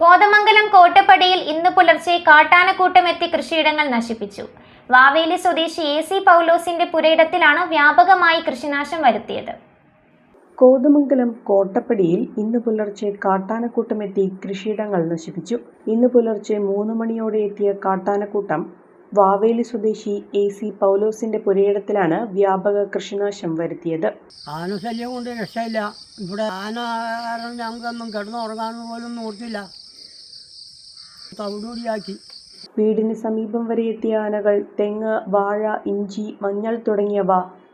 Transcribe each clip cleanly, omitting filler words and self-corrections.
കോതമംഗലം കോട്ടപ്പടിയിൽ ഇന്ന് പുലർച്ചെ കാട്ടാനക്കൂട്ടമെത്തി കൃഷിയിടങ്ങൾ നശിപ്പിച്ചു. വാവേലി സ്വദേശി AC പൗലോസിന്റെ പുരയിടത്തിലാണ് വ്യാപകമായി കൃഷിനാശം വരുത്തിയത്. കോതമംഗലം കോട്ടപ്പടിയിൽ ഇന്ന് പുലർച്ചെ കാട്ടാനക്കൂട്ടമെത്തി കൃഷിയിടങ്ങൾ നശിപ്പിച്ചു. ഇന്ന് പുലർച്ചെ 3 മണിയോടെ എത്തിയ കാട്ടാനക്കൂട്ടം വാവേലി സ്വദേശി AC പൗലോസിന്റെ പുരയിടത്തിലാണ് വ്യാപക കൃഷിനാശം വരുത്തിയത്. ആനശല്യം കൊണ്ട് രക്ഷയില്ല. ഇവിടെ ആന കാരണം ഞങ്ങൾക്കൊന്നും കിടന്നുറങ്ങാൻ പോലും നോർത്തില്ല. തവിടുകൂടിയാക്കി. വീടിന് സമീപം വരെ എത്തിയ ആനകൾ തെങ്ങ്, വാഴ, ഇഞ്ചി, മഞ്ഞൾ തുടങ്ങിയവ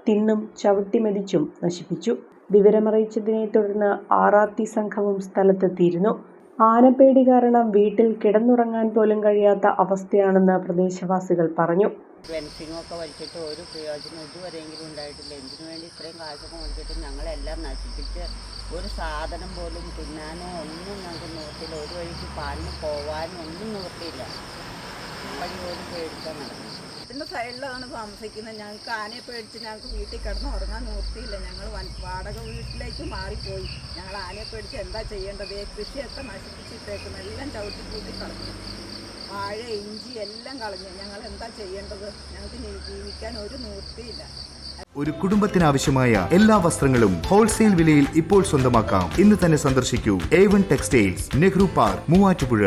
തിന്നും ചവിട്ടിമെതിച്ചും നശിപ്പിച്ചു. വിവരമറിയിച്ചതിനെ തുടർന്ന് RRT സംഘവും സ്ഥലത്തെത്തിയിരുന്നു. ആനപ്പേടി കാരണം വീട്ടിൽ കിടന്നുറങ്ങാൻ പോലും കഴിയാത്ത അവസ്ഥയാണെന്ന് പ്രദേശവാസികൾ പറഞ്ഞു. ഫെൻസിങ്ങൊക്കെ വലിച്ചിട്ട് ഒരു പ്രയോജനം ഇതുവരെയെങ്കിലും ഉണ്ടായിട്ടില്ല. എന്തിനു വേണ്ടി ഇത്രയും കാശൊക്കെ വലിച്ചിട്ട് ഞങ്ങളെല്ലാം നശിപ്പിച്ച് ഒരു സാധനം പോലും തിന്നാനോ ഒന്നും ഞങ്ങൾക്ക് നിവർത്തിയില്ല. ഒരു വഴിക്ക് പാലിന് പോവാനും ഒന്നും നിവർത്തിയില്ല. വഴി പോലും പേടിക്കാൻ നടന്നു. ഇതിൻ്റെ സൈഡിലാണ് താമസിക്കുന്നത്. ഞങ്ങൾക്ക് ആനയെ പേടിച്ച് ഞങ്ങൾക്ക് വീട്ടിൽ കിടന്ന് ഉറങ്ങാൻ നിവർത്തിയില്ല. ഞങ്ങൾ വാടക വീട്ടിലേക്ക് മാറിപ്പോയി. ഞങ്ങൾ ആനയെ പേടിച്ച് എന്താ ചെയ്യേണ്ടത്? കൃഷിയൊക്കെ നശിപ്പിച്ചിട്ടേക്കുന്നു. എല്ലാം ചവിട്ടി കൂട്ടി കളഞ്ഞു. വാഴ, ഇഞ്ചി എല്ലാം കളഞ്ഞു. ഞങ്ങൾ എന്താ ചെയ്യേണ്ടത്? ഞങ്ങൾക്ക് ജീവിക്കാൻ ഒരു നിവൃത്തിയില്ല. ഒരു കുടുംബത്തിനാവശ്യമായ എല്ലാ വസ്ത്രങ്ങളും ഹോൾസെയിൽ വിലയിൽ ഇപ്പോൾ സ്വന്തമാക്കാം. ഇന്ന് തന്നെ സന്ദർശിക്കൂ A1 textiles, Nehru park, Muvattupuzha.